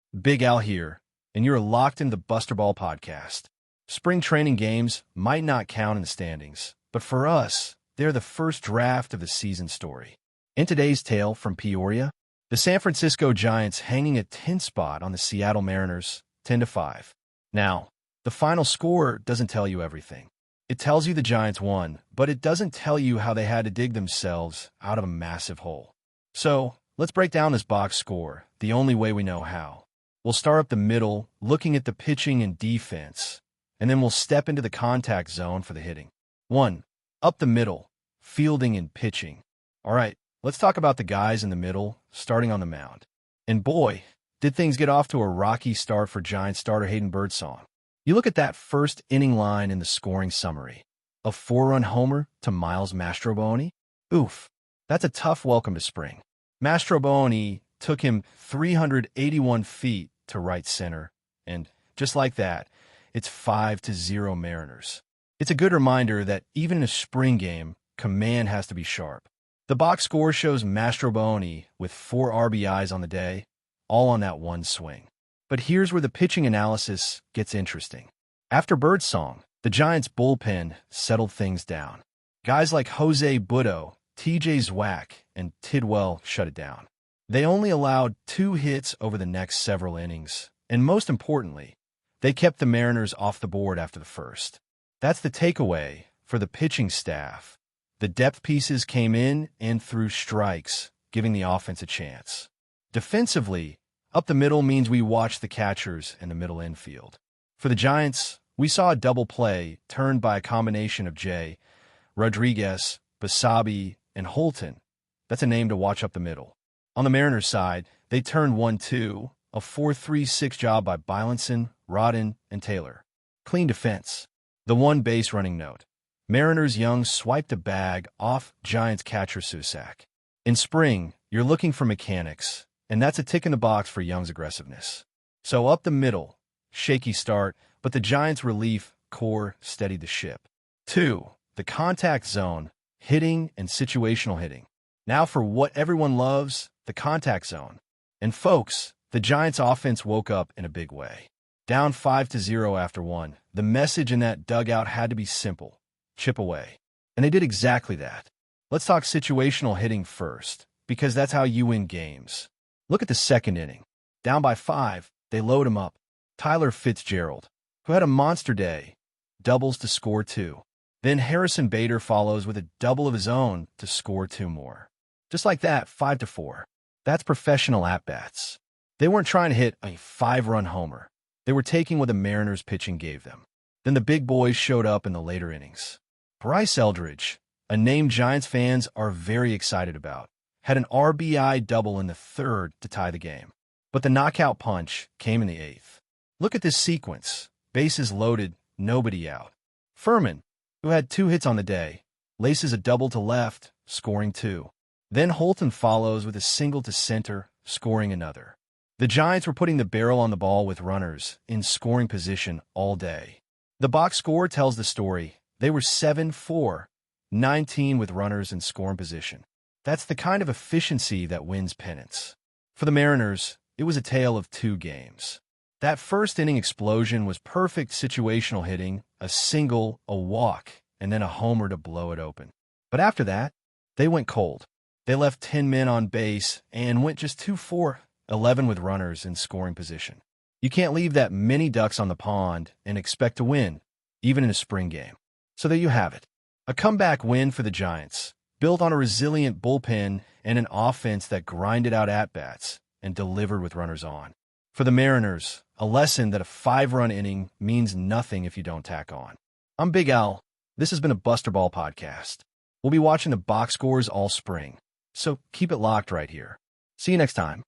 Big Al here, and you're locked into the Buster Ball podcast. Spring training games might not count in the standings, but for us, they're the first draft of the season story. In today's tale from Peoria, the San Francisco Giants hanging a 10 spot on the Seattle Mariners, 10-5. Now, the final score doesn't tell you everything. It tells you the Giants won, but it doesn't tell you how they had to dig themselves out of a massive hole. So, let's break down this box score the only way we know how. We'll start up the middle, looking at the pitching and defense, and then we'll step into the contact zone for the hitting. 1. Up the middle, fielding and pitching. All right, let's talk about the guys in the middle, starting on the mound. And boy, did things get off to a rocky start for Giants starter Hayden Birdsong. You look at that first inning line in the scoring summary. A 4-run homer to Miles Mastrobuoni? Oof, that's a tough welcome to spring. Mastrobuoni took him 381 feet to right center, and just like that, it's 5-0 Mariners. It's a good reminder that even in a spring game, command has to be sharp. The box score shows Mastrobuoni with 4 RBIs on the day, all on that one swing. But here's where the pitching analysis gets interesting. After Birdsong, the Giants' bullpen settled things down. Guys like Jose Butto, TJ Zwack, and Tidwell shut it down. They only allowed 2 hits over the next several innings, and most importantly, they kept the Mariners off the board after the first. That's the takeaway for the pitching staff. The depth pieces came in and threw strikes, giving the offense a chance. Defensively, up the middle means we watched the catchers in the middle infield. For the Giants, we saw a double play turned by a combination of Jay, Rodriguez, Basabe, and Holton. That's a name to watch up the middle. On the Mariners side, they turned 1-2, a 4-3-6 job by Bylinson, Rodden, and Taylor. Clean defense. The one base running note. Mariners Young swiped a bag off Giants catcher Susac. In spring, you're looking for mechanics, and that's a tick in the box for Young's aggressiveness. So up the middle, shaky start, but the Giants' relief core steadied the ship. 2. The contact zone, hitting and situational hitting. Now for what everyone loves, the contact zone. And folks, the Giants' offense woke up in a big way. Down 5-0 after 1, the message in that dugout had to be simple: chip away. And they did exactly that. Let's talk situational hitting first, because that's how you win games. Look at the second inning. Down by 5, they load him up. Tyler Fitzgerald, who had a monster day, doubles to score 2. Then Harrison Bader follows with a double of his own to score 2 more. Just like that, 5-4. That's professional at-bats. They weren't trying to hit a 5-run homer. They were taking what the Mariners pitching gave them. Then the big boys showed up in the later innings. Bryce Eldridge, a name Giants fans are very excited about, had an RBI double in the 3rd to tie the game. But the knockout punch came in the 8th. Look at this sequence. Bases loaded, nobody out. Furman, who had 2 hits on the day, laces a double to left, scoring 2. Then Holton follows with a single to center, scoring another. The Giants were putting the barrel on the ball with runners in scoring position all day. The box score tells the story. They were 7-4, 19 with runners in scoring position. That's the kind of efficiency that wins pennants. For the Mariners, it was a tale of 2 games. That first inning explosion was perfect situational hitting, a single, a walk, and then a homer to blow it open. But after that, they went cold. They left 10 men on base and went just 2-for 11 with runners in scoring position. You can't leave that many ducks on the pond and expect to win, even in a spring game. So there you have it. A comeback win for the Giants, built on a resilient bullpen and an offense that grinded out at-bats and delivered with runners on. For the Mariners, a lesson that a 5-run inning means nothing if you don't tack on. I'm Big Al. This has been a Buster Ball podcast. We'll be watching the box scores all spring, so keep it locked right here. See you next time.